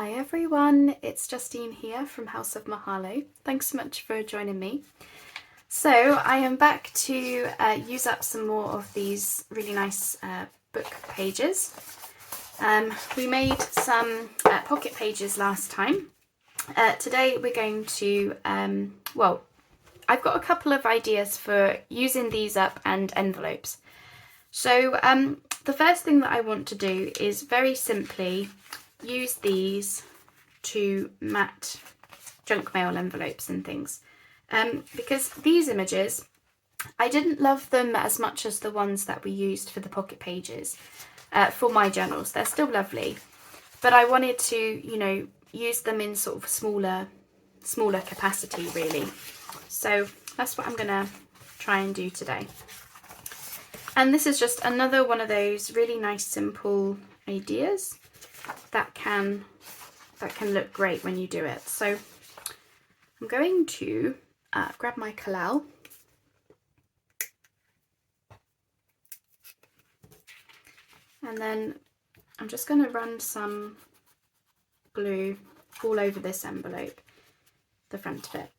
Hi everyone, it's Justine here from House of Mahalo. Thanks so much for joining me. So I am back to use up some more of these really nice book pages. We made some pocket pages last time. Today we're going to, I've got a couple of ideas for using these up and envelopes. So the first thing that I want to do is very simply use these to mat junk mail envelopes and things, because these images, I didn't love them as much as the ones that we used for the pocket pages for my journals. They're still lovely, but I wanted to, you know, use them in sort of smaller capacity really. So that's what I'm gonna try and do today. And this is just another one of those really nice simple ideas that can look great when you do it. So I'm going to grab my collal and then I'm just going to run some glue all over this envelope, the front of it.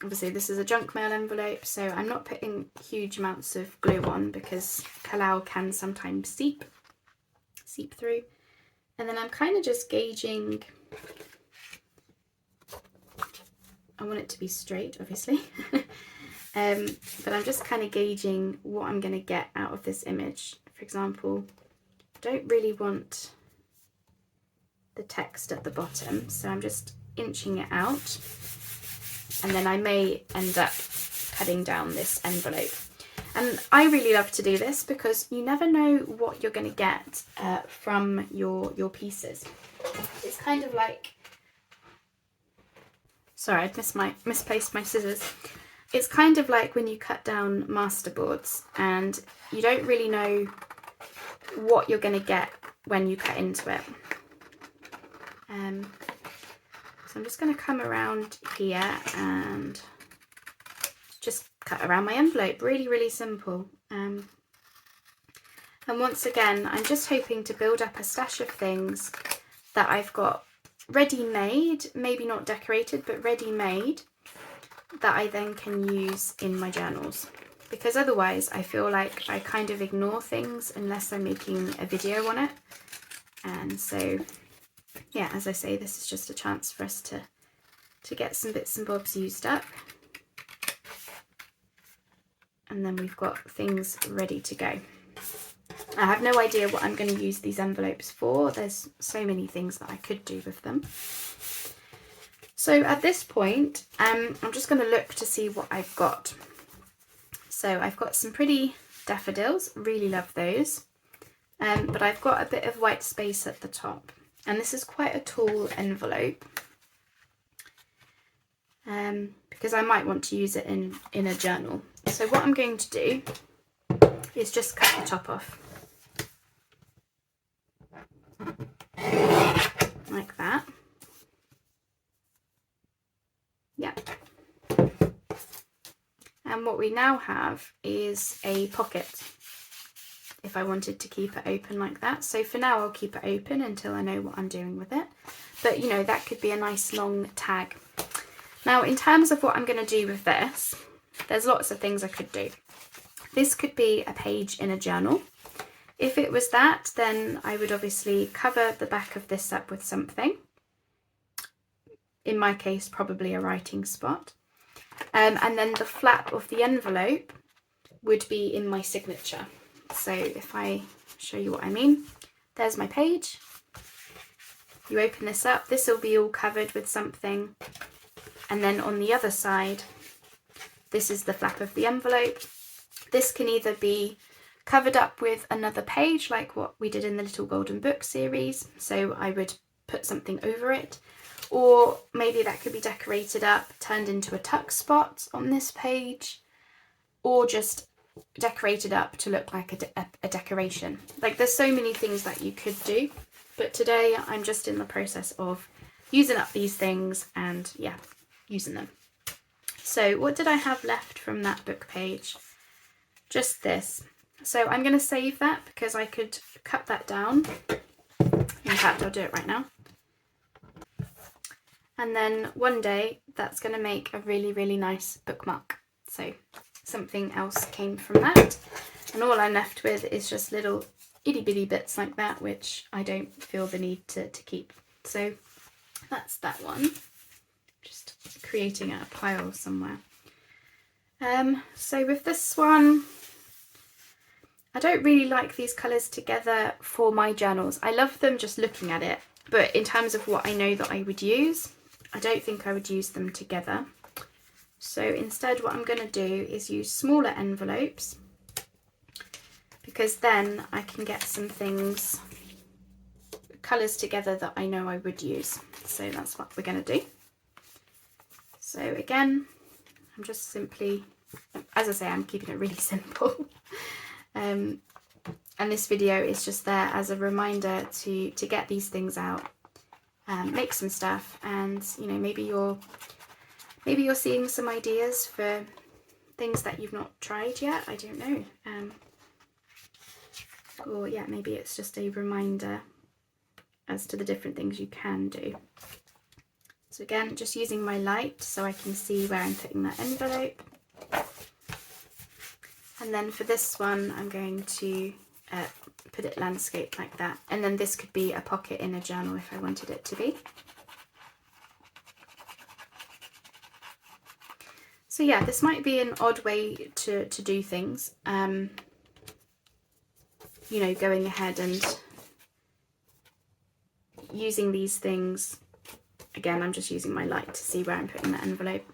Obviously this is a junk mail envelope, so I'm not putting huge amounts of glue on because collal can sometimes seep through. And then I'm kind of just gauging, I want it to be straight obviously, but I'm just kind of gauging what I'm going to get out of this image. For example, I don't really want the text at the bottom, so I'm just inching it out, and then I may end up cutting down this envelope. And I really love to do this because you never know what you're going to get from your pieces. It's kind of like, sorry, I'd misplaced my scissors. It's kind of like when you cut down masterboards and you don't really know what you're going to get when you cut into it. So I'm just going to come around here and just cut around my envelope. Really simple. And once again, I'm just hoping to build up a stash of things that I've got ready-made, maybe not decorated, but ready-made, that I then can use in my journals. Because otherwise I feel like I kind of ignore things unless I'm making a video on it. And so, yeah, as I say, this is just a chance for us to get some bits and bobs used up. And then we've got things ready to go. I have no idea what I'm going to use these envelopes for. There's so many things that I could do with them. So at this point, I'm just going to look to see what I've got. So I've got some pretty daffodils, really love those. But I've got a bit of white space at the top. And this is quite a tall envelope. Because I might want to use it in a journal. So what I'm going to do is just cut the top off. Like that. Yeah. And what we now have is a pocket, if I wanted to keep it open like that. So for now I'll keep it open until I know what I'm doing with it. But you know, that could be a nice long tag. Now in terms of what I'm going to do with this, there's lots of things I could do. This could be a page in a journal. If it was that, then I would obviously cover the back of this up with something. In my case, probably a writing spot. And then the flap of the envelope would be in my signature. So if I show you what I mean, there's my page. You open this up, this will be all covered with something. And then on the other side, this is the flap of the envelope. This can either be covered up with another page like what we did in the Little Golden Book series. So I would put something over it. Or maybe that could be decorated up, turned into a tuck spot on this page. Or just decorated up to look like a decoration. Like there's so many things that you could do. But today I'm just in the process of using up these things and yeah, using them. So what did I have left from that book page? Just this. So I'm going to save that because I could cut that down. In fact, I'll do it right now. And then one day that's going to make a really, really nice bookmark. So something else came from that. And all I'm left with is just little itty bitty bits like that, which I don't feel the need to keep. So that's that one. Just creating a pile somewhere. So with this one, I don't really like these colours together for my journals. I love them just looking at it, but in terms of what I know that I would use, I don't think I would use them together. So instead what I'm going to do is use smaller envelopes, because then I can get some things, colours together that I know I would use. So that's what we're going to do. So again, I'm just simply, as I say, I'm keeping it really simple. And this video is just there as a reminder to get these things out, make some stuff, and you know, maybe you're seeing some ideas for things that you've not tried yet. I don't know. Or yeah, maybe it's just a reminder as to the different things you can do. So again, just using my light so I can see where I'm putting that envelope. And then for this one, I'm going to put it landscape like that. And then this could be a pocket in a journal if I wanted it to be. So yeah, this might be an odd way to do things. You know, going ahead and using these things. Again, I'm just using my light to see where I'm putting that envelope.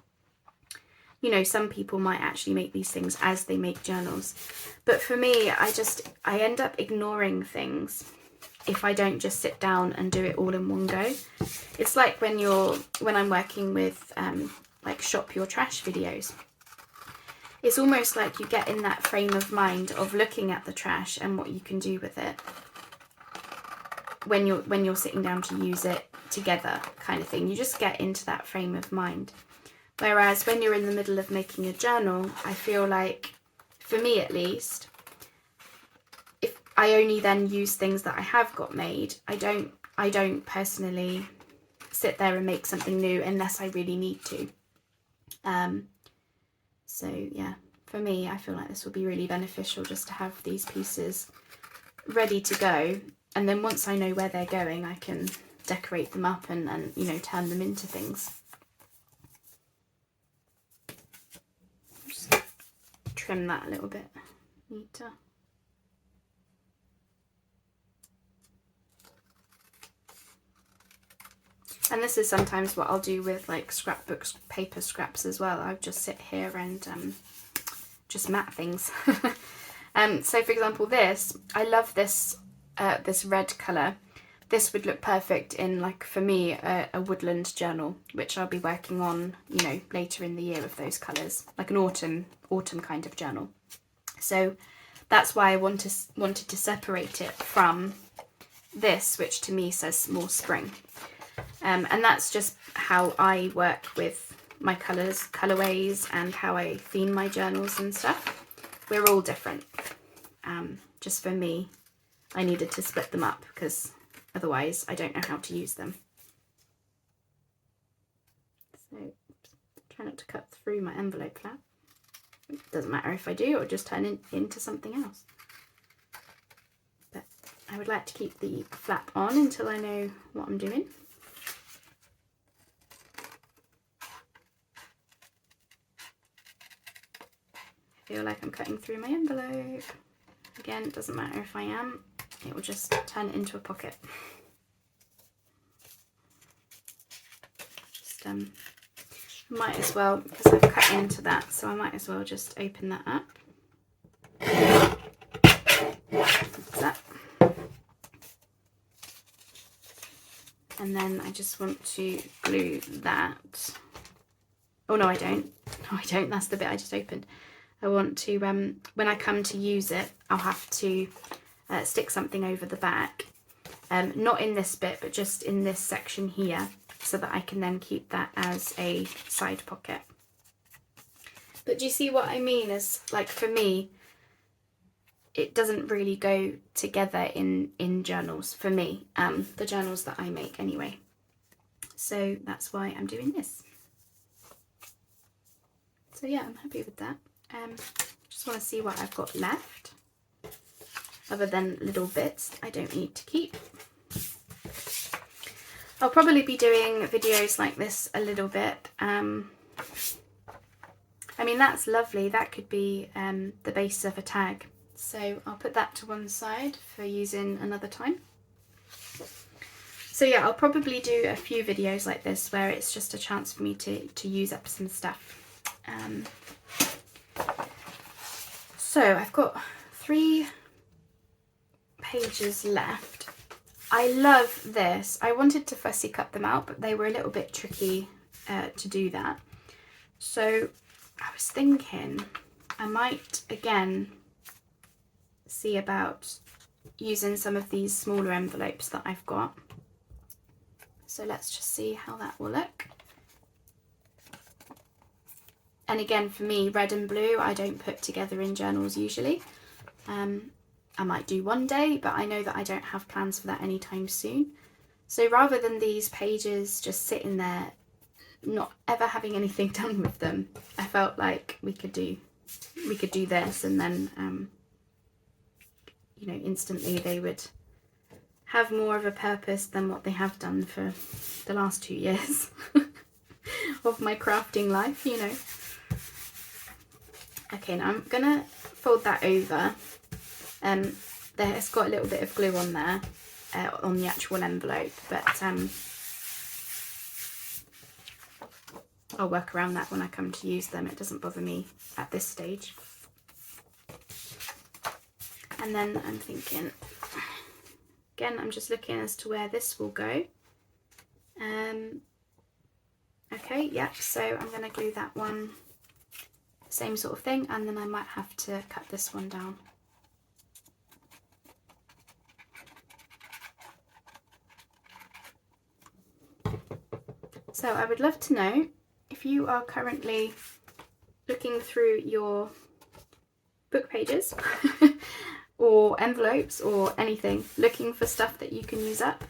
You know, some people might actually make these things as they make journals. But for me, I end up ignoring things if I don't just sit down and do it all in one go. It's like when I'm working with like shop your trash videos. It's almost like you get in that frame of mind of looking at the trash and what you can do with it when you're sitting down to use it together, kind of thing. You just get into that frame of mind. Whereas when you're in the middle of making a journal, I feel like, for me at least, if I only then use things that I have got made, I don't personally sit there and make something new unless I really need to. So yeah, for me, I feel like this will be really beneficial just to have these pieces ready to go. And then once I know where they're going, I can decorate them up and you know, turn them into things. Just trim that a little bit neater. And this is sometimes what I'll do with like scrapbooks, paper scraps as well. I'll just sit here and just mat things. So for example, this, I love this this red colour. This would look perfect in, like, for me, a woodland journal, which I'll be working on, you know, later in the year with those colours, like an autumn kind of journal. So that's why I wanted to separate it from this, which to me says more spring. And that's just how I work with my colourways and how I theme my journals and stuff. We're all different. Just for me, I needed to split them up because otherwise I don't know how to use them. So try not to cut through my envelope flap. It doesn't matter if I do, or just turn it into something else. But I would like to keep the flap on until I know what I'm doing. I feel like I'm cutting through my envelope. Again, it doesn't matter if I am, it will just turn it into a pocket. Just might as well, because I've cut into that, so I might as well just open that up. That's that. And then I just want to glue that. Oh no, I don't. No, I don't. That's the bit I just opened. I want to, when I come to use it, I'll have to stick something over the back. Not in this bit, but just in this section here, so that I can then keep that as a side pocket. But do you see what I mean? Is, like, for me, it doesn't really go together in journals, for me, the journals that I make anyway. so that's why I'm doing this. So yeah, I'm happy with that. Just want to see what I've got left, other than little bits I don't need to keep. I'll probably be doing videos like this a little bit. I mean, that's lovely. That could be the base of a tag. So I'll put that to one side for using another time. So yeah, I'll probably do a few videos like this where it's just a chance for me to use up some stuff. So I've got 3 pages left. I love this. I wanted to fussy cut them out, but they were a little bit tricky to do that. So I was thinking I might again see about using some of these smaller envelopes that I've got. So let's just see how that will look. And again, for me, red and blue I don't put together in journals usually. I might do one day, but I know that I don't have plans for that anytime soon. So rather than these pages just sitting there, not ever having anything done with them, I felt like we could do this, and then you know, instantly they would have more of a purpose than what they have done for the last 2 years of my crafting life, you know. Okay, now I'm gonna fold that over. It's got a little bit of glue on there, on the actual envelope, but I'll work around that when I come to use them. It doesn't bother me at this stage. And then I'm thinking, again, I'm just looking as to where this will go. Okay, yeah, so I'm going to glue that one, same sort of thing, and then I might have to cut this one down. So I would love to know if you are currently looking through your book pages or envelopes or anything, looking for stuff that you can use up,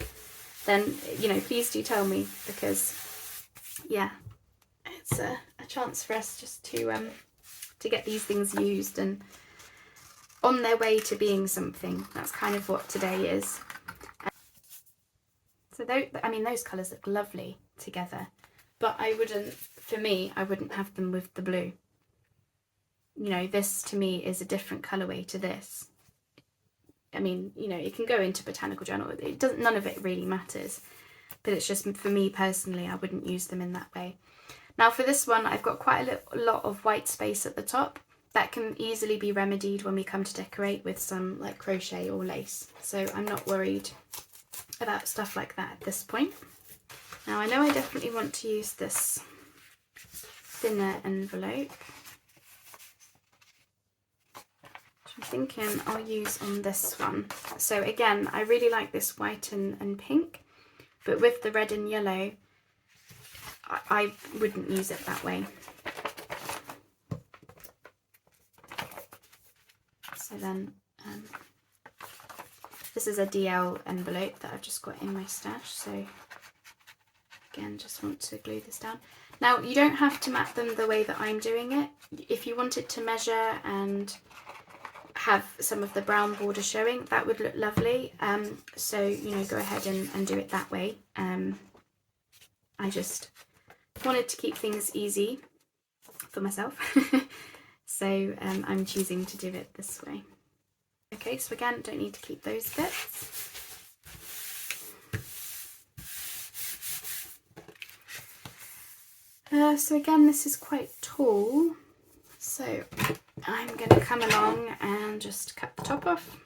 then, you know, please do tell me, because yeah, it's a chance for us just to get these things used and on their way to being something. That's kind of what today is. So those colours look lovely together, but I wouldn't have them with the blue. You know, this to me is a different colourway to this. I mean, you know, it can go into Botanical Journal. It doesn't. None of it really matters. But it's just, for me personally, I wouldn't use them in that way. Now for this one, I've got quite a lot of white space at the top. That can easily be remedied when we come to decorate with some like crochet or lace. So I'm not worried about stuff like that at this point. Now I know I definitely want to use this thinner envelope. I'm thinking I'll use on this one. So again, I really like this white and pink, but with the red and yellow, I wouldn't use it that way. So then, this is a DL envelope that I've just got in my stash. So again, just want to glue this down. Now you don't have to mat them the way that I'm doing it. If you wanted to measure and have some of the brown border showing, that would look lovely. So, you know, go ahead and do it that way. I just wanted to keep things easy for myself. So I'm choosing to do it this way. Okay, so again, don't need to keep those bits. So again, this is quite tall. So I'm going to come along and just cut the top off.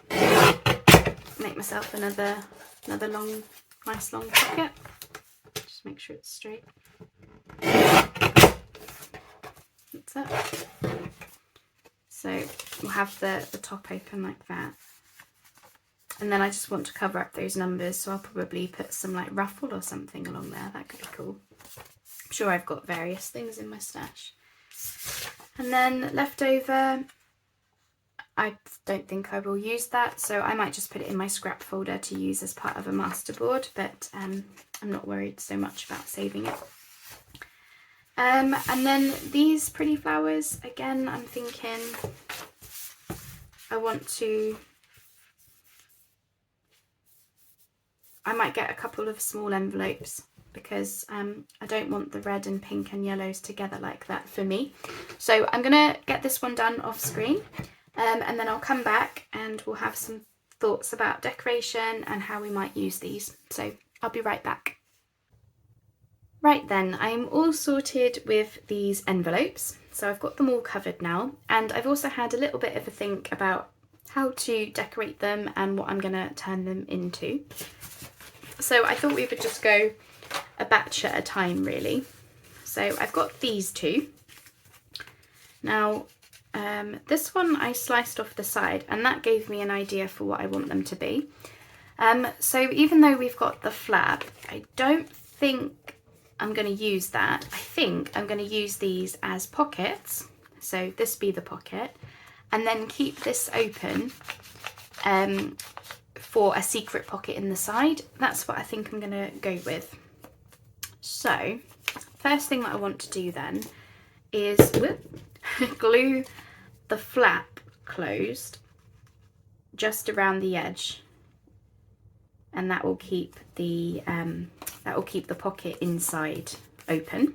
Make myself another long, nice long pocket. Just make sure it's straight. That's it. So we'll have the top open like that. And then I just want to cover up those numbers, so I'll probably put some like ruffle or something along there. That could be cool. I'm sure I've got various things in my stash. And then leftover, I don't think I will use that, so I might just put it in my scrap folder to use as part of a masterboard, but I'm not worried so much about saving it. And then these pretty flowers, again, I'm thinking I might get a couple of small envelopes because I don't want the red and pink and yellows together like that for me. So I'm gonna get this one done off screen, and then I'll come back and we'll have some thoughts about decoration and how we might use these. So I'll be right back. Right then, I'm all sorted with these envelopes. So I've got them all covered now, and I've also had a little bit of a think about how to decorate them and what I'm gonna turn them into. So I thought we would just go a batch at a time, really. So I've got these two. Now, this one I sliced off the side, and that gave me an idea for what I want them to be. So even though we've got the flap, I don't think I'm going to use that. I think I'm going to use these as pockets. So this be the pocket, and then keep this open for a secret pocket in the side. That's what I think I'm going to go with. So first thing that I want to do then is glue the flap closed just around the edge, and that will keep the pocket inside open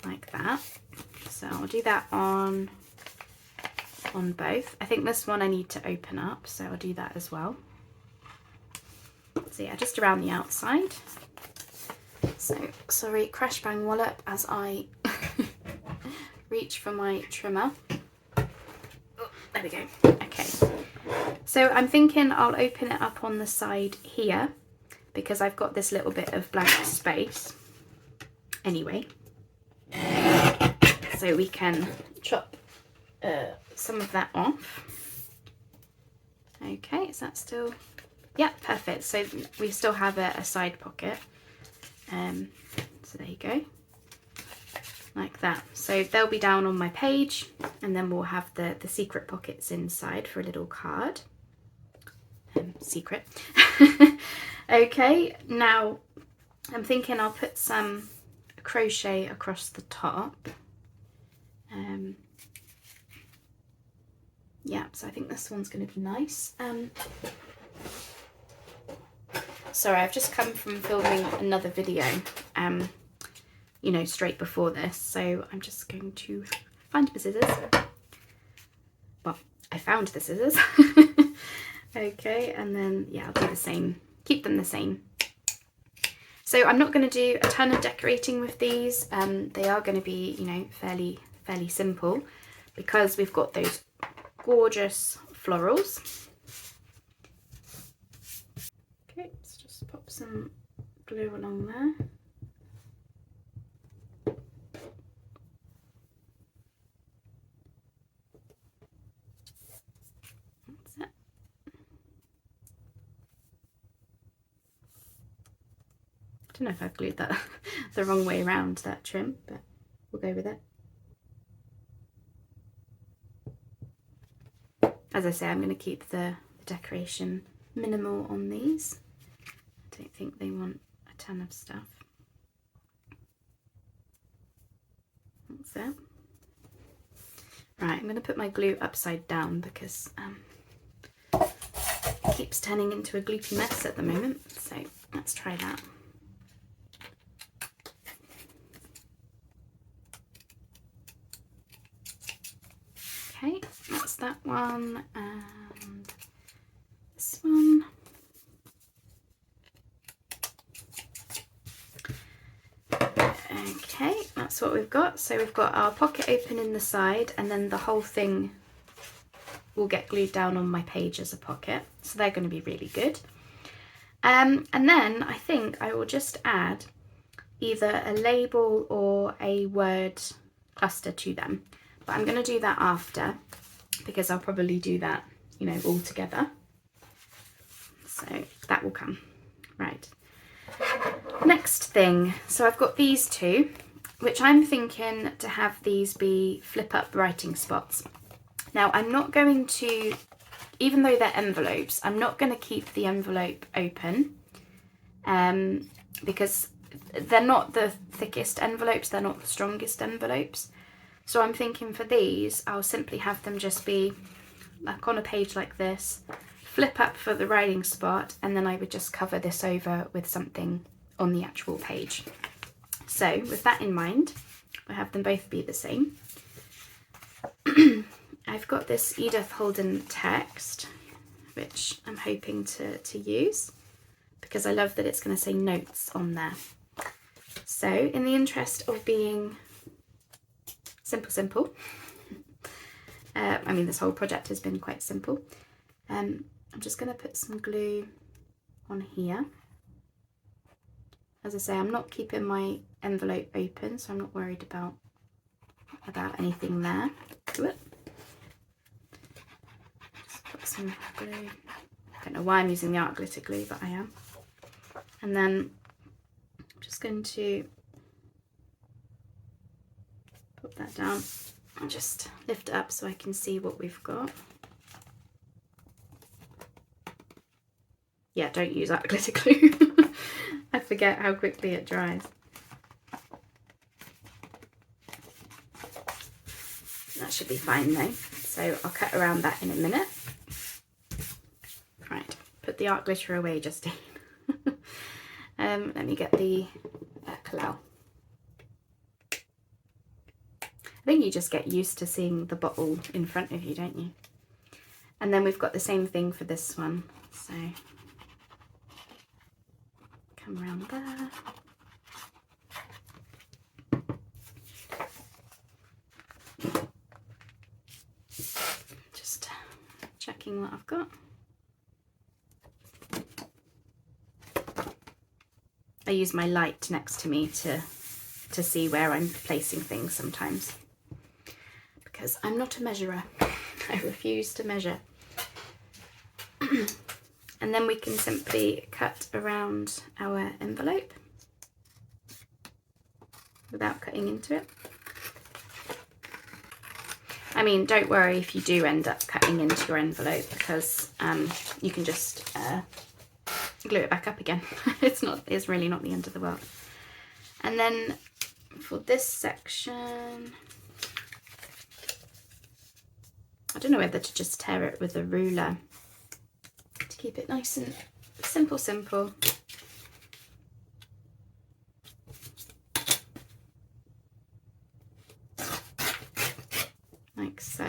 like that. So I'll do that on both. I think this one I need to open up, so I'll do that as well. So yeah, just around the outside. So sorry, crash bang wallop as I reach for my trimmer. Oh, there we go. Okay, so I'm thinking I'll open it up on the side here because I've got this little bit of blank space anyway, so we can chop some of that off. Okay, is that still, yeah, perfect. So we still have a side pocket, so there you go, like that. So they'll be down on my page, and then we'll have the secret pockets inside for a little card. Secret. Okay, now I'm thinking I'll put some crochet across the top. Yeah, so I think this one's going to be nice. Sorry, I've just come from filming another video, you know, straight before this, so I'm just going to find the scissors. Well, I found the scissors. Okay, and then yeah, I'll do the same, keep them the same. So I'm not going to do a ton of decorating with these. They are going to be, you know, fairly simple because we've got those gorgeous florals. Okay, let's just pop some glue along there. That's it. I don't know if I've glued that the wrong way around, that trim, but we'll go with it. As I say, I'm going to keep the decoration minimal on these. I don't think they want a ton of stuff. That's it. Right, I'm going to put my glue upside down because it keeps turning into a gloopy mess at the moment. So let's try that. Okay, that's that one, and this one. Okay, that's what we've got. So we've got our pocket open in the side, and then the whole thing will get glued down on my page as a pocket. So they're going to be really good. And then I think I will just add either a label or a word cluster to them. But I'm going to do that after because I'll probably do that, you know, all together. So that will come. Right. Next thing. So I've got these two, which I'm thinking to have these be flip up writing spots. Now I'm not going to, even though they're envelopes, I'm not going to keep the envelope open. because they're not the thickest envelopes, they're not the strongest envelopes. So I'm thinking for these, I'll simply have them just be like on a page like this, flip up for the writing spot, and then I would just cover this over with something on the actual page. So with that in mind, I have them both be the same. I've got this Edith Holden text, which I'm hoping to use, because I love that it's going to say notes on there. So in the interest of being simple, I mean, this whole project has been quite simple. I'm just going to put some glue on here. As I say, I'm not keeping my envelope open, so I'm not worried about anything there. Do it. Just put some glue. I don't know why I'm using the art glitter glue, but I am. And then I'm just going to put that down and just lift it up so I can see what we've got. Yeah, don't use art glitter glue. I forget how quickly it dries. That should be fine though. So I'll cut around that in a minute. Right, put the art glitter away, Justine. Let me get the Kalal. I think you just get used to seeing the bottle in front of you, don't you? And then we've got the same thing for this one. So come around there. Just checking what I've got. I use my light next to me to see where I'm placing things sometimes, because I'm not a measurer. I refuse to measure. And then we can simply cut around our envelope without cutting into it. I mean, don't worry if you do end up cutting into your envelope, because you can just glue it back up again. It's really not the end of the world. And then for this section, I don't know whether to just tear it with a ruler to keep it nice and simple. Like so.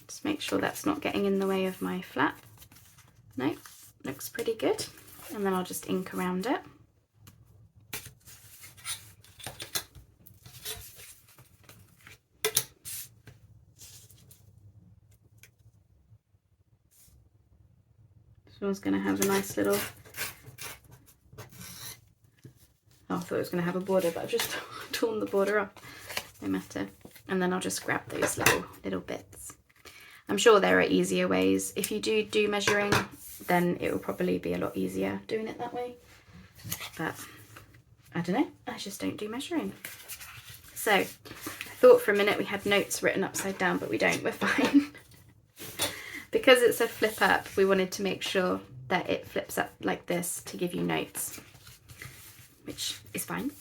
Just make sure that's not getting in the way of my flap. No, looks pretty good. And then I'll just ink around it. This one's going to have a nice little... Oh, I thought it was going to have a border, but I've just torn the border off. No matter. And then I'll just grab those little bits. I'm sure there are easier ways. If you do measuring, then it will probably be a lot easier doing it that way. But I don't know, I just don't do measuring. So I thought for a minute we had notes written upside down, but we don't, we're fine. Because it's a flip up, we wanted to make sure that it flips up like this to give you notes, which is fine.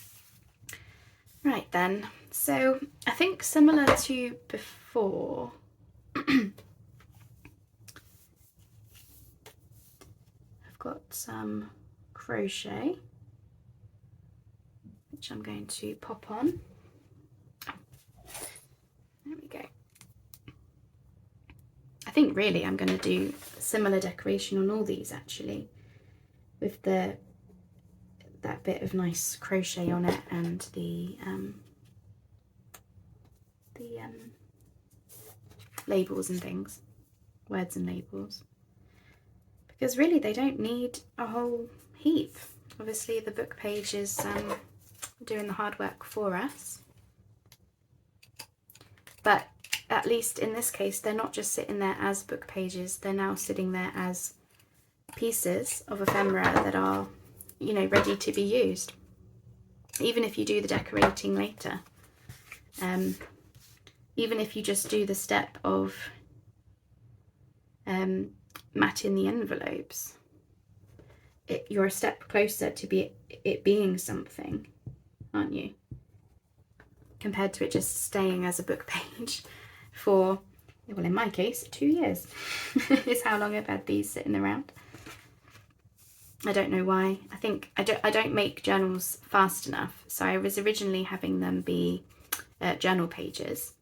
Right then, so I think similar to before, I've got some crochet, which I'm going to pop on. There we go. I think really I'm going to do a similar decoration on all these actually, with that bit of nice crochet on it and the labels and things, words and labels, because really they don't need a whole heap. Obviously the book page is doing the hard work for us, but at least in this case they're not just sitting there as book pages, they're now sitting there as pieces of ephemera that are, you know, ready to be used, even if you do the decorating later. Even if you just do the step of matting the envelopes, you're a step closer to it being something, aren't you? Compared to it just staying as a book page for, well, in my case, 2 years is how long I've had these sitting around. I don't know why. I think I don't make journals fast enough. So I was originally having them be journal pages.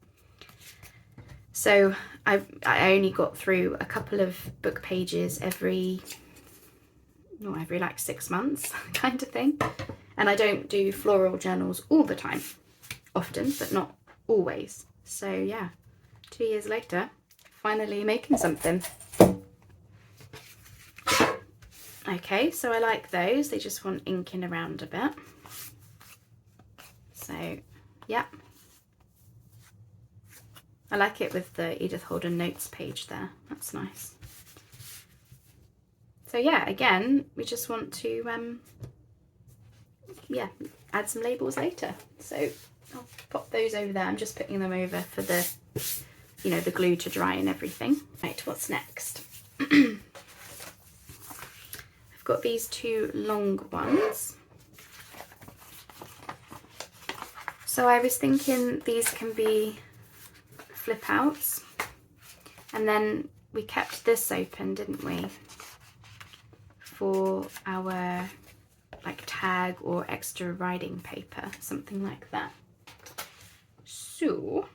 So I only got through a couple of book pages every like 6 months kind of thing. And I don't do floral journals all the time, often, but not always. So yeah, 2 years later, finally making something. Okay, so I like those. They just want inking around a bit. So yeah, I like it with the Edith Holden notes page there. That's nice. So yeah, again, we just want to yeah, add some labels later. So I'll pop those over there. I'm just putting them over for the, you know, the glue to dry and everything. Right, what's next? I've got these 2 long ones. So I was thinking these can be flip outs, and then we kept this open, didn't we, for our like tag or extra writing paper, something like that. So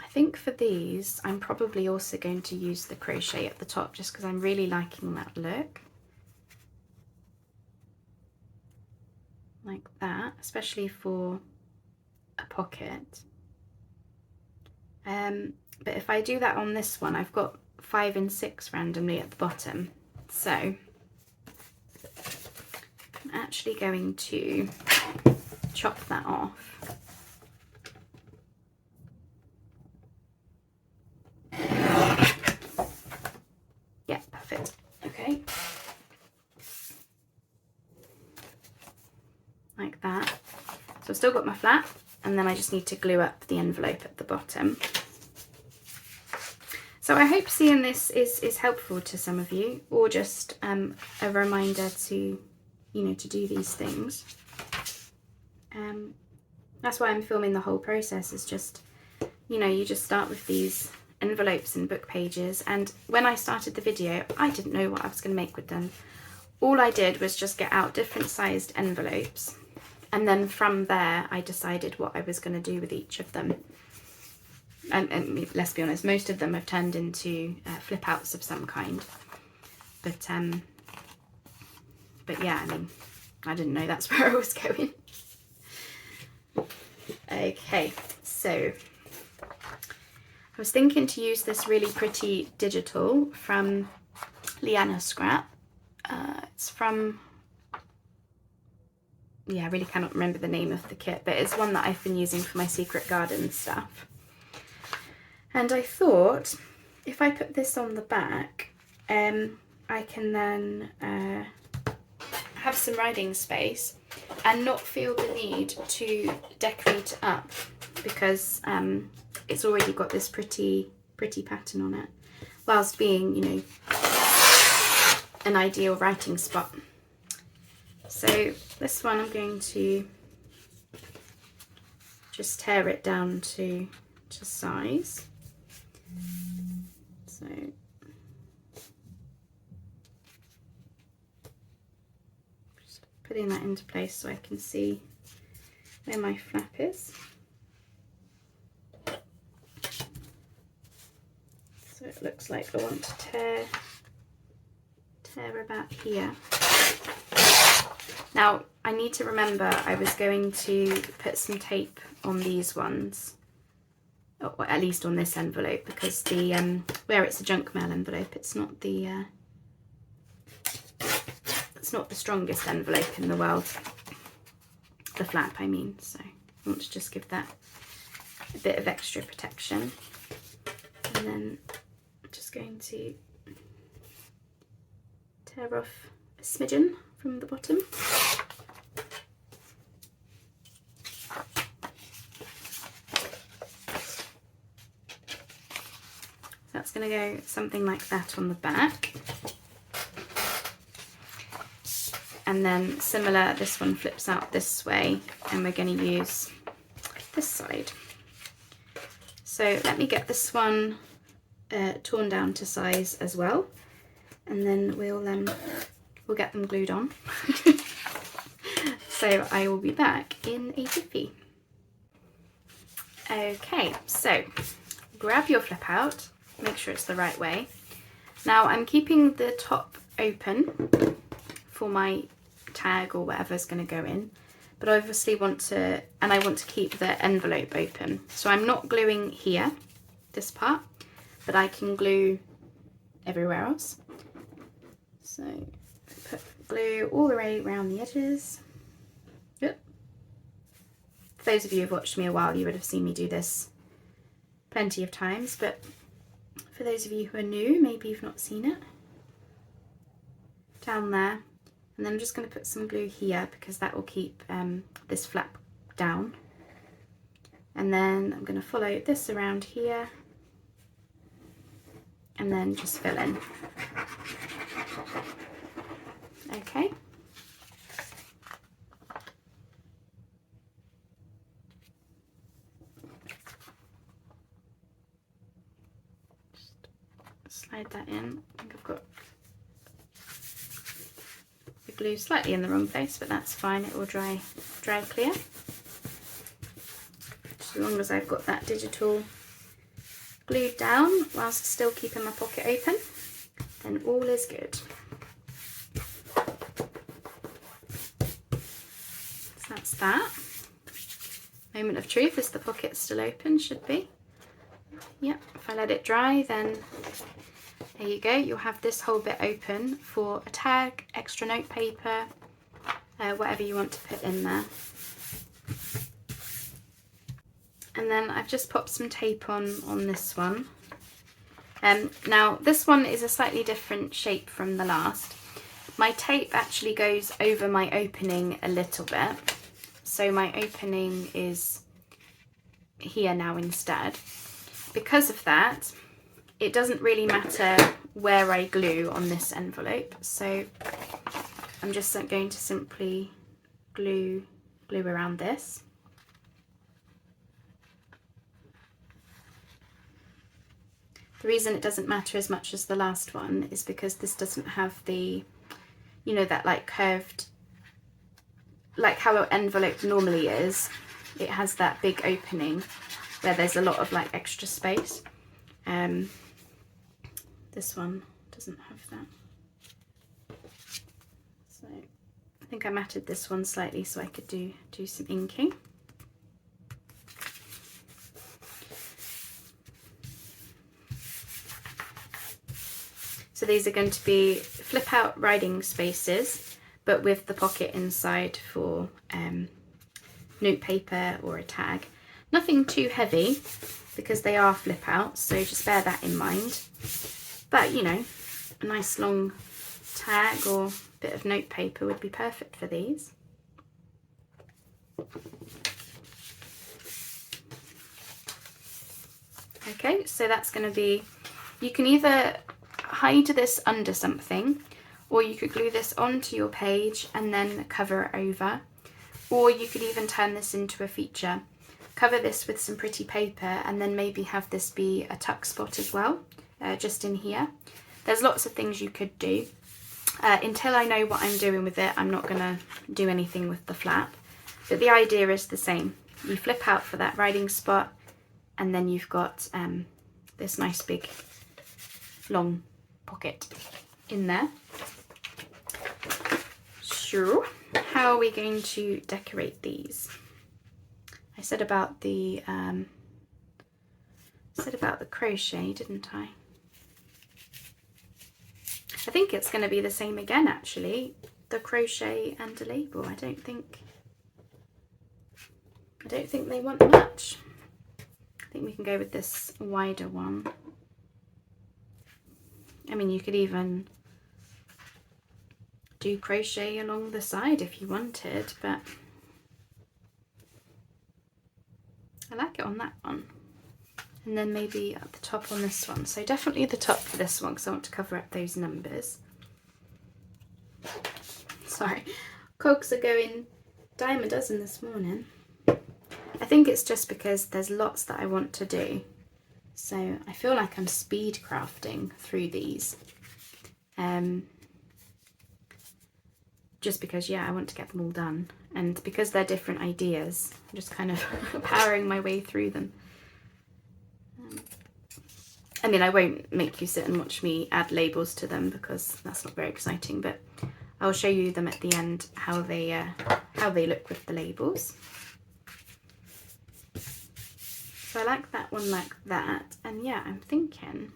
I think for these I'm probably also going to use the crochet at the top, just because I'm really liking that look. Like that, especially for a pocket. But if I do that on this one, I've got 5 and 6 randomly at the bottom. So I'm actually going to chop that off. Yeah, perfect. Okay. Like that. So I've still got my flap, and then I just need to glue up the envelope at the bottom. So I hope seeing this is helpful to some of you, or just a reminder to, you know, to do these things. That's why I'm filming the whole process, is just, you know, you just start with these envelopes and book pages. And when I started the video, I didn't know what I was going to make with them. All I did was just get out different sized envelopes, and then from there I decided what I was going to do with each of them. And let's be honest, most of them have turned into flip outs of some kind. But yeah, I mean, I didn't know that's where I was going. Okay, so I was thinking to use this really pretty digital from Liana Scrap. It's from, yeah, I really cannot remember the name of the kit, but it's one that I've been using for my secret garden stuff. And I thought, if I put this on the back, I can then have some writing space and not feel the need to decorate it up, because it's already got this pretty pattern on it, whilst being, you know, an ideal writing spot. So this one I'm going to just tear it down to size. So just putting that into place so I can see where my flap is. So it looks like I want to tear about here. Now I need to remember I was going to put some tape on these ones, or at least on this envelope, because the where it's a junk mail envelope, it's not the strongest envelope in the world, the flap I mean, so I want to just give that a bit of extra protection. And then I'm just going to tear off a smidgen from the bottom. going to go something like that on the back. And then similar, this one flips out this way, and we're going to use this side. So let me get this one torn down to size as well, and then we'll get them glued on. So I will be back in a jiffy. Okay, so grab your flip out, make sure it's the right way. Now I'm keeping the top open for my tag or whatever's going to go in, but I obviously want to keep the envelope open. So I'm not gluing here, this part, but I can glue everywhere else. So put glue all the way around the edges. Yep. For those of you who've watched me a while, you would have seen me do this plenty of times, but for those of you who are new, maybe you've not seen it. Down there. And then I'm just going to put some glue here because that will keep this flap down. And then I'm going to follow this around here and then just fill in. Okay. Just slide that in. I think I've got the glue slightly in the wrong place, but that's fine, it will dry clear. As long as I've got that digital glued down whilst still keeping my pocket open, then all is good. So that's that. Moment of truth, is the pocket still open? Should be. Yep, if I let it dry, then there you go, you'll have this whole bit open for a tag, extra note paper, whatever you want to put in there. And then I've just popped some tape on this one. Now this one is a slightly different shape from the last. My tape actually goes over my opening a little bit. So my opening is here now instead. Because of that, it doesn't really matter where I glue on this envelope. So I'm just going to simply glue around this. The reason it doesn't matter as much as the last one is because this doesn't have the, you know, that like curved, like how an envelope normally is. It has that big opening where there's a lot of like extra space. This one doesn't have that. So I think I matted this one slightly so I could do some inking. So these are going to be flip out writing spaces, but with the pocket inside for note paper or a tag. Nothing too heavy because they are flip out, so just bear that in mind. But you know, a nice long tag or bit of note paper would be perfect for these. Okay, so that's going to be, you can either hide this under something, or you could glue this onto your page and then cover it over, or you could even turn this into a feature. Cover this with some pretty paper and then maybe have this be a tuck spot as well, just in here. There's lots of things you could do. Until I know what I'm doing with it, I'm not going to do anything with the flap. But the idea is the same. You flip out for that writing spot, and then you've got this nice big long pocket in there. Sure. How are we going to decorate these? I said about the crochet, didn't I? I think it's going to be the same again, actually. The crochet and a label. I don't think they want much. I think we can go with this wider one. I mean, you could even do crochet along the side if you wanted, but I like it on that one. and then maybe at the top on this one. So definitely the top for this one because I want to cover up those numbers. Sorry, cogs are going dime a dozen this morning. I think it's just because there's lots that I want to do. So I feel like I'm speed crafting through these. Just because, yeah, I want to get them all done. And because they're different ideas, I'm just kind of powering my way through them. I mean, I won't make you sit and watch me add labels to them because that's not very exciting, but I'll show you them at the end, how they look with the labels. So I like that one like that, and yeah, I'm thinking,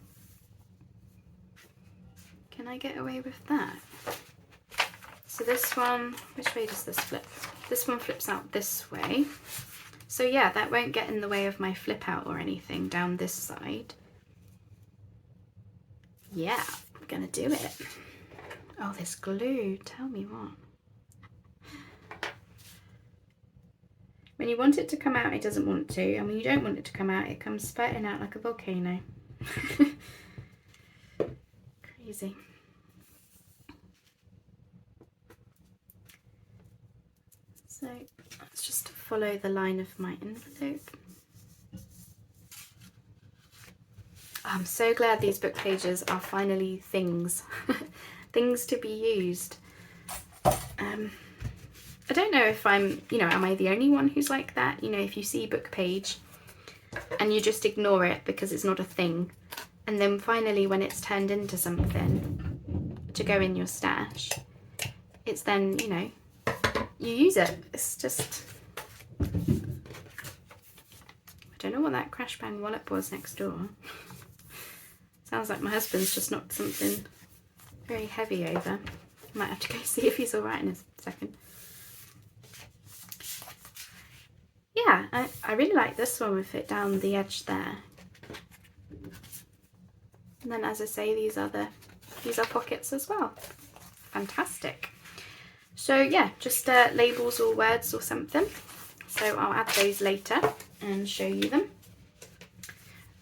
can I get away with that? So this one, which way does this flip? This one flips out this way. So yeah, that won't get in the way of my flip out or anything down this side. Yeah, I'm gonna do it. Oh, this glue, tell me what. When you want it to come out, it doesn't want to, and when you don't want it to come out, it comes spurting out like a volcano. Crazy. So let's just follow the line of my envelope. I'm so glad these book pages are finally things, things to be used. I don't know if I'm, am I the only one who's like that? If you see book page and you just ignore it because it's not a thing, and then finally when it's turned into something to go in your stash, it's then, you use it. It's just, I don't know what that crash bang wallop was next door. Sounds like my husband's just knocked something very heavy over. I might have to go see if he's all right in a second. Yeah, I really like this one with it down the edge there. And then, as I say, these are pockets as well. Fantastic. So yeah, just labels or words or something. So I'll add those later and show you them.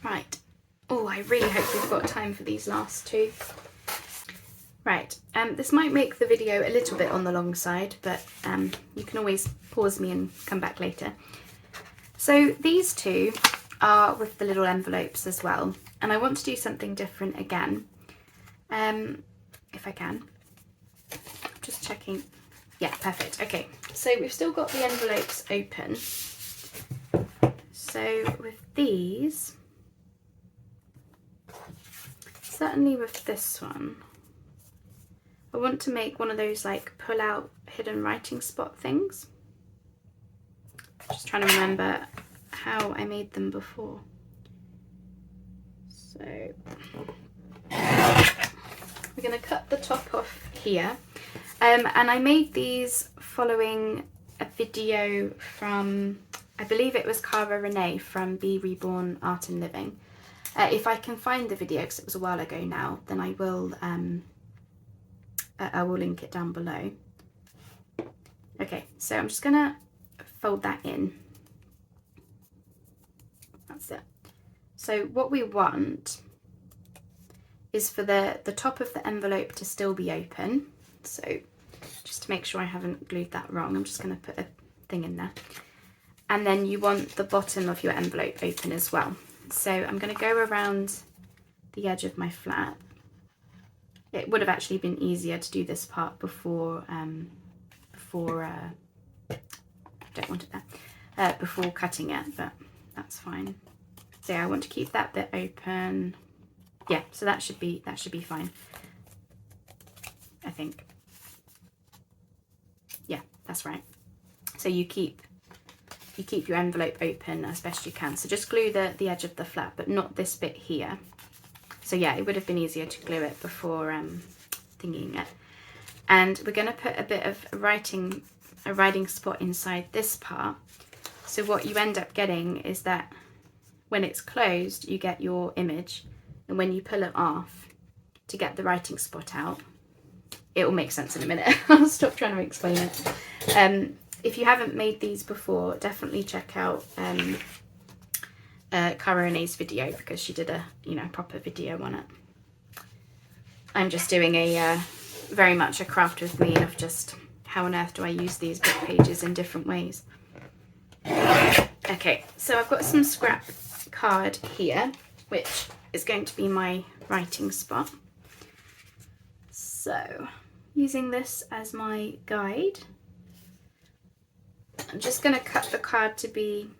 Right. Oh, I really hope we've got time for these last two. Right, this might make the video a little bit on the long side, but you can always pause me and come back later. So these two are with the little envelopes as well, and I want to do something different again, if I can. Just checking. Yeah, perfect. Okay, so we've still got the envelopes open. So with these, certainly with this one, I want to make one of those like pull out hidden writing spot things. Just trying to remember how I made them before. So we're going to cut the top off here. And I made these following a video from, I believe it was Cara Renee from Be Reborn Art and Living. If I can find the video, because it was a while ago now, then I will link it down below. Okay, so I'm just gonna fold that in. That's it. So what we want is for the top of the envelope to still be open. So just to make sure I haven't glued that wrong, I'm just gonna put a thing in there. And then you want the bottom of your envelope open as well. So I'm gonna go around the edge of my flap. It would have actually been easier to do this part before before cutting it, but that's fine. So yeah, I want to keep that bit open. Yeah, so that should be fine, I think. Yeah, that's right. So you keep your envelope open as best you can. So just glue the edge of the flap, but not this bit here. So yeah, it would have been easier to glue it before thingying it. And we're going to put a bit of a writing spot inside this part. So what you end up getting is that when it's closed, you get your image, and when you pull it off to get the writing spot out, it will make sense in a minute. I'll stop trying to explain it. If you haven't made these before, definitely check out Cara Renee's video, because she did a, you know, proper video on it. I'm just doing a very much a craft with me of just how on earth do I use these book pages in different ways. Okay, so I've got some scrap card here, which is going to be my writing spot. So, using this as my guide, I'm just going to cut the card to be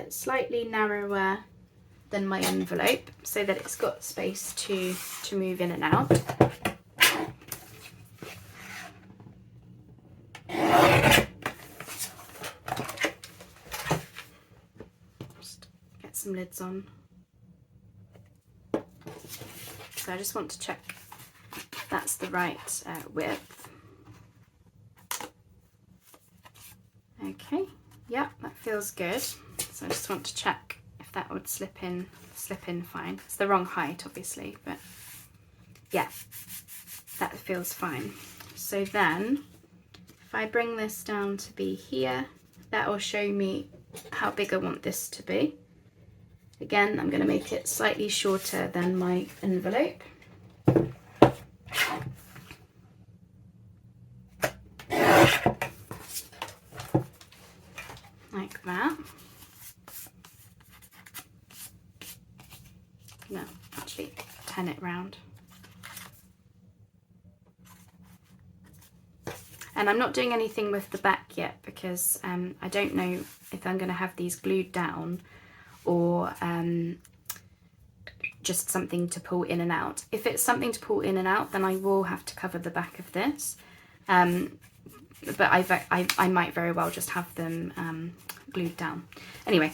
slightly narrower than my envelope so that it's got space to move in and out. Just get some lids on. So I just want to check that's the right width. Okay, yeah, that feels good. So I just want to check if that would slip in fine. It's the wrong height, obviously, but yeah, that feels fine. So then, if I bring this down to be here, that will show me how big I want this to be. Again, I'm going to make it slightly shorter than my envelope. Like that. No, actually turn it round. And I'm not doing anything with the back yet because I don't know if I'm going to have these glued down or just something to pull in and out. If it's something to pull in and out, then I will have to cover the back of this. But I might very well just have them glued down. Anyway,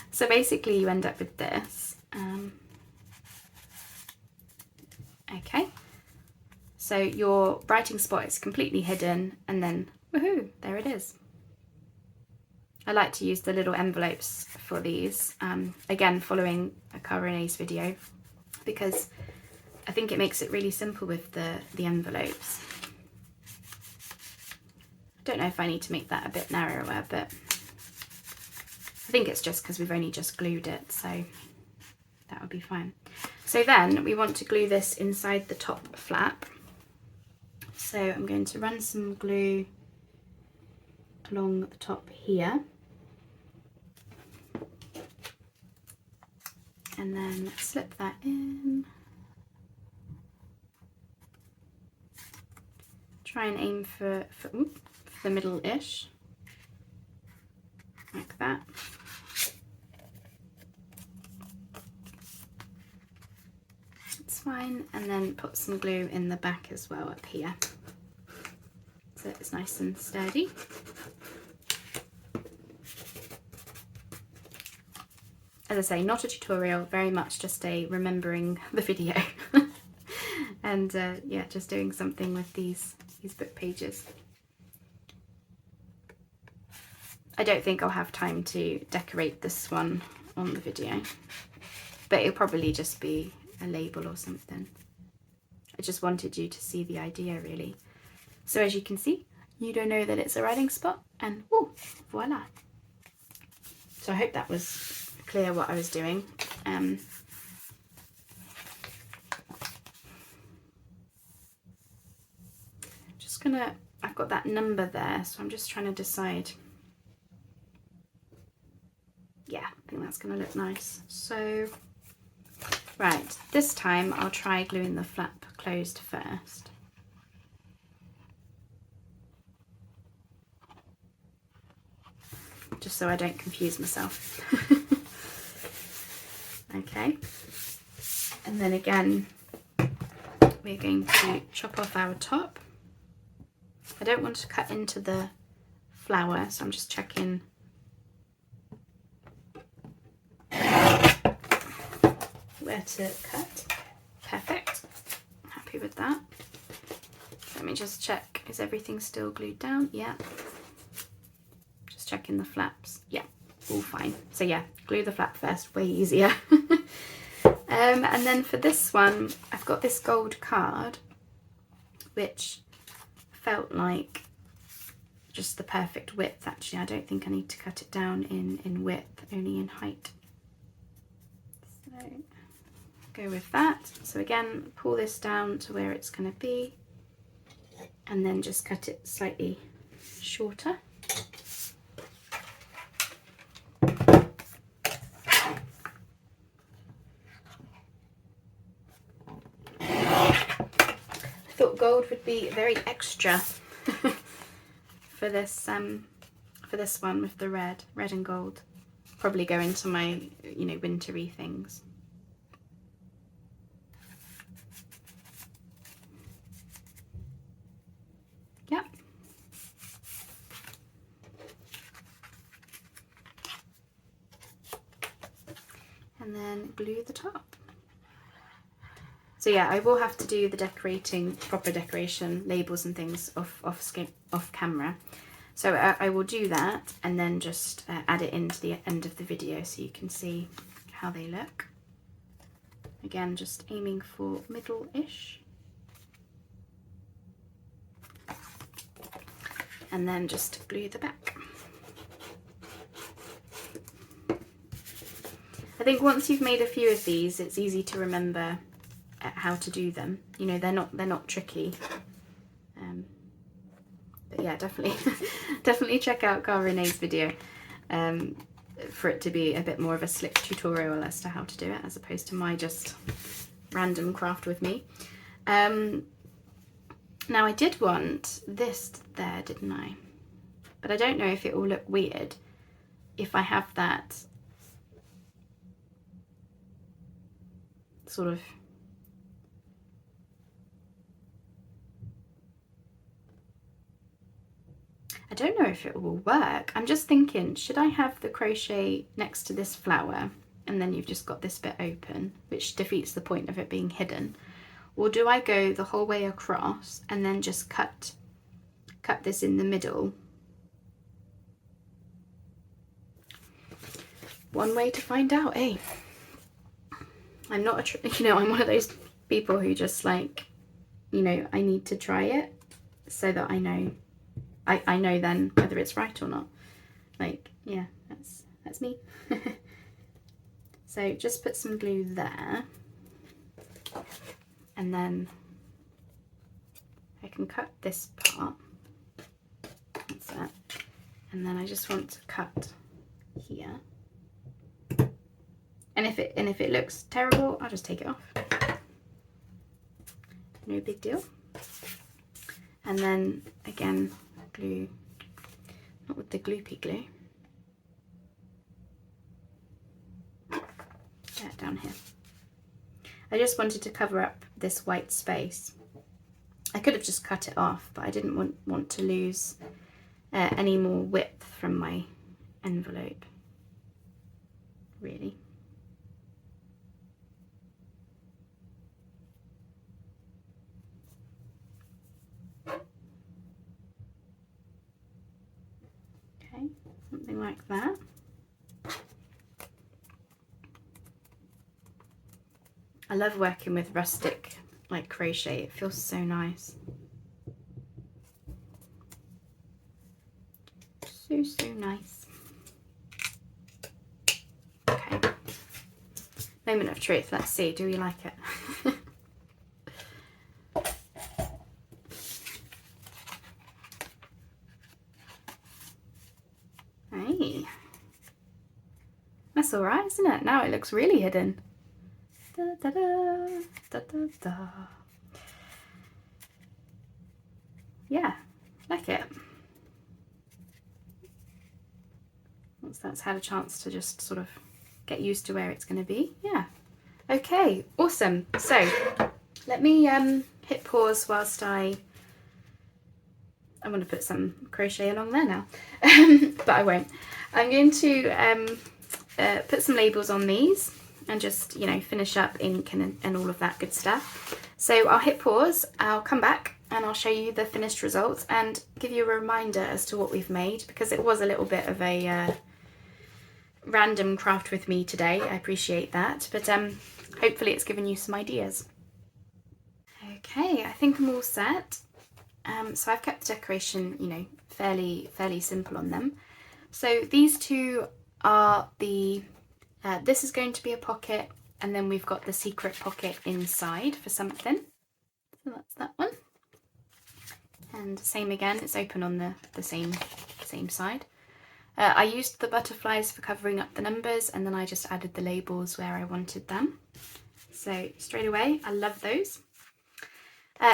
so basically you end up with this. Okay, so your writing spot is completely hidden, and then woohoo, there it is. I like to use the little envelopes for these, again following a Cara Renee's video, because I think it makes it really simple with the envelopes. I don't know if I need to make that a bit narrower, but I think it's just because we've only just glued it, so that would be fine. So then we want to glue this inside the top flap. So I'm going to run some glue along the top here. And then slip that in. Try and aim for the middle-ish, like that. It's fine, and then put some glue in the back as well up here, so it's nice and sturdy. As I say, not a tutorial, very much just a remembering the video. And yeah, just doing something with these book pages. I don't think I'll have time to decorate this one on the video, but it'll probably just be a label or something. I just wanted you to see the idea, really. So as you can see, you don't know that it's a writing spot, and oh, voila. So I hope that was clear what I was doing. Just gonna, I've got that number there, so I'm just trying to decide. Yeah, I think that's gonna look nice. So, right, this time I'll try gluing the flap closed first. Just so I don't confuse myself. Okay, and then again we're going to chop off our top. I don't want to cut into the flower, so I'm just checking where to cut. Perfect, happy with that. Let me just check, is everything still glued down? Yeah. Just checking the flaps. Yeah, all fine. So yeah, glue the flap first, way easier. And then for this one, I've got this gold card, which felt like just the perfect width actually. I don't think I need to cut it down in width, only in height. So go with that. So again, pull this down to where it's going to be and then just cut it slightly shorter. I thought gold would be very extra for this one with the red and gold. Probably go into my, you know, wintry things. Yep. And then glue the top. So yeah, I will have to do the decorating, proper decoration, labels and things off camera. So I will do that and then just add it into the end of the video so you can see how they look. Again, just aiming for middle-ish. And then just glue the back. I think once you've made a few of these, it's easy to remember how to do them. You know, they're not tricky. But yeah, definitely check out Cara Renee's video for it to be a bit more of a slick tutorial as to how to do it, as opposed to my just random craft with me. Now I did want this there, didn't I? But I don't know if it will look weird if I have that sort of I don't know if it will work. I'm just thinking, should I have the crochet next to this flower and then you've just got this bit open, which defeats the point of it being hidden? Or do I go the whole way across and then just cut this in the middle? One way to find out, eh? I'm not I'm one of those people who just like, you know, I need to try it so that I know then whether it's right or not. Like, yeah, that's me. So just put some glue there, and then I can cut this part. That's that. And then I just want to cut here. And if it looks terrible, I'll just take it off. No big deal. And then again, glue, not with the gloopy glue. Get it down here. I just wanted to cover up this white space. I could have just cut it off, but I didn't want to lose any more width from my envelope, really. Okay, something like that. I love working with rustic like crochet, it feels so nice. So nice. Okay, moment of truth, let's see, do we like it? Hey, that's all right, isn't it? Now it looks really hidden. Da, da, da, da, da, da. Yeah, like it. Once that's had a chance to just sort of get used to where it's going to be. Yeah. Okay, awesome. So let me hit pause whilst I'm going to put some crochet along there now, but I won't. I'm going to put some labels on these and just, you know, finish up ink and all of that good stuff. So I'll hit pause, I'll come back and I'll show you the finished results and give you a reminder as to what we've made, because it was a little bit of a random craft with me today. I appreciate that, but hopefully it's given you some ideas. Okay, I think I'm all set. So I've kept the decoration, you know, fairly simple on them. So these two are the, this is going to be a pocket, and then we've got the secret pocket inside for something. So that's that one. And same again, it's open on the same side. I used the butterflies for covering up the numbers, and then I just added the labels where I wanted them. So straight away, I love those.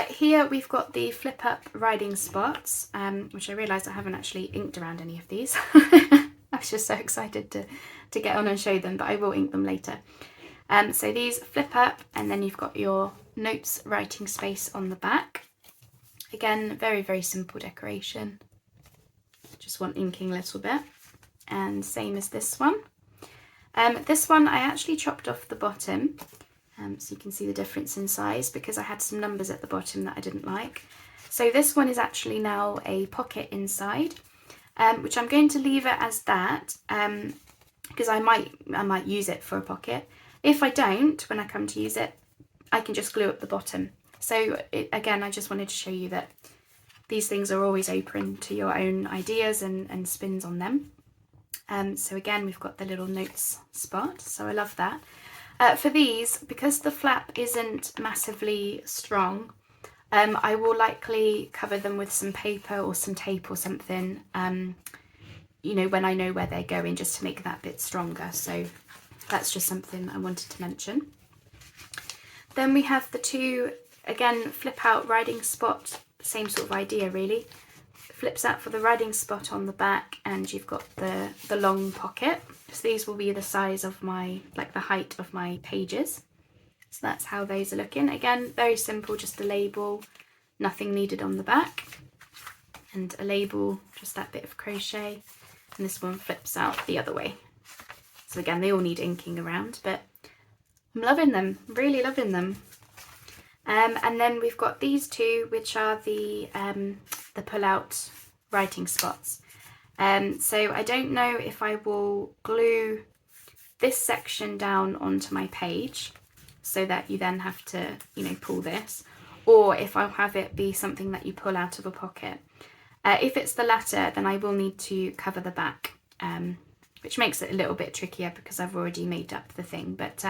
Here we've got the flip up riding spots, which I realised I haven't actually inked around any of these. I was just so excited to get on and show them, but I will ink them later. So these flip up, and then you've got your notes writing space on the back. Again, very simple decoration. Just want inking a little bit. And same as this one. This one I actually chopped off the bottom. So you can see the difference in size, because I had some numbers at the bottom that I didn't like. So this one is actually now a pocket inside, which I'm going to leave it as that, because I might use it for a pocket. If I don't, when I come to use it, I can just glue up the bottom. So again, I just wanted to show you that these things are always open to your own ideas and spins on them. So again, we've got the little notes spot, so I love that. For these, because the flap isn't massively strong, I will likely cover them with some paper or some tape or something, you know, when I know where they're going, just to make that bit stronger. So that's just something I wanted to mention. Then we have the two, again, flip out riding spot, same sort of idea really. Flips out for the riding spot on the back, and you've got the long pocket. So these will be the size of my, like the height of my pages. So that's how those are looking. Again, very simple, just a label, nothing needed on the back. And a label, just that bit of crochet. And this one flips out the other way. So again, they all need inking around, but I'm loving them, really loving them. And then we've got these two, which are the pull-out writing spots. So I don't know if I will glue this section down onto my page so that you then have to, you know, pull this, or if I'll have it be something that you pull out of a pocket. If it's the latter, then I will need to cover the back, which makes it a little bit trickier because I've already made up the thing. But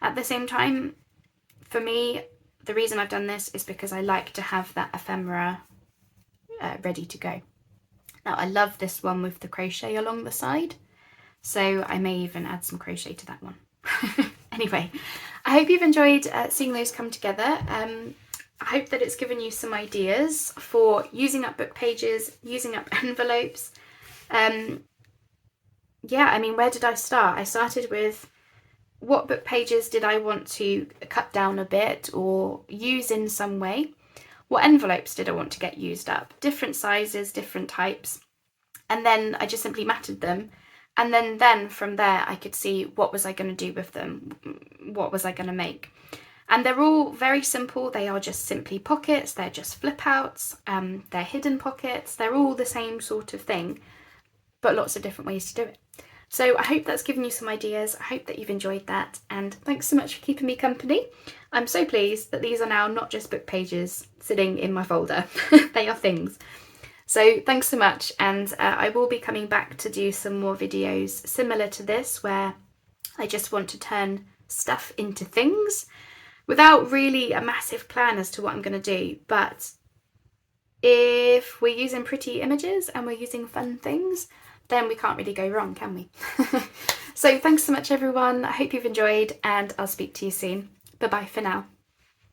at the same time, for me, the reason I've done this is because I like to have that ephemera ready to go. Now I love this one with the crochet along the side, so I may even add some crochet to that one. Anyway, I hope you've enjoyed seeing those come together. I hope that it's given you some ideas for using up book pages, using up envelopes. Yeah, I mean, where did I start? I started with what book pages did I want to cut down a bit or use in some way? What envelopes did I want to get used up? Different sizes, different types. And then I just simply matted them. And then from there, I could see what was I going to do with them? What was I going to make? And they're all very simple. They are just simply pockets. They're just flip outs. They're hidden pockets. They're all the same sort of thing, but lots of different ways to do it. So I hope that's given you some ideas. I hope that you've enjoyed that, and thanks so much for keeping me company. I'm so pleased that these are now not just book pages sitting in my folder. They are things. So thanks so much, and I will be coming back to do some more videos similar to this, where I just want to turn stuff into things without really a massive plan as to what I'm going to do. But if we're using pretty images and we're using fun things, then we can't really go wrong, can we? So thanks so much, everyone. I hope you've enjoyed, and I'll speak to you soon. Bye-bye for now.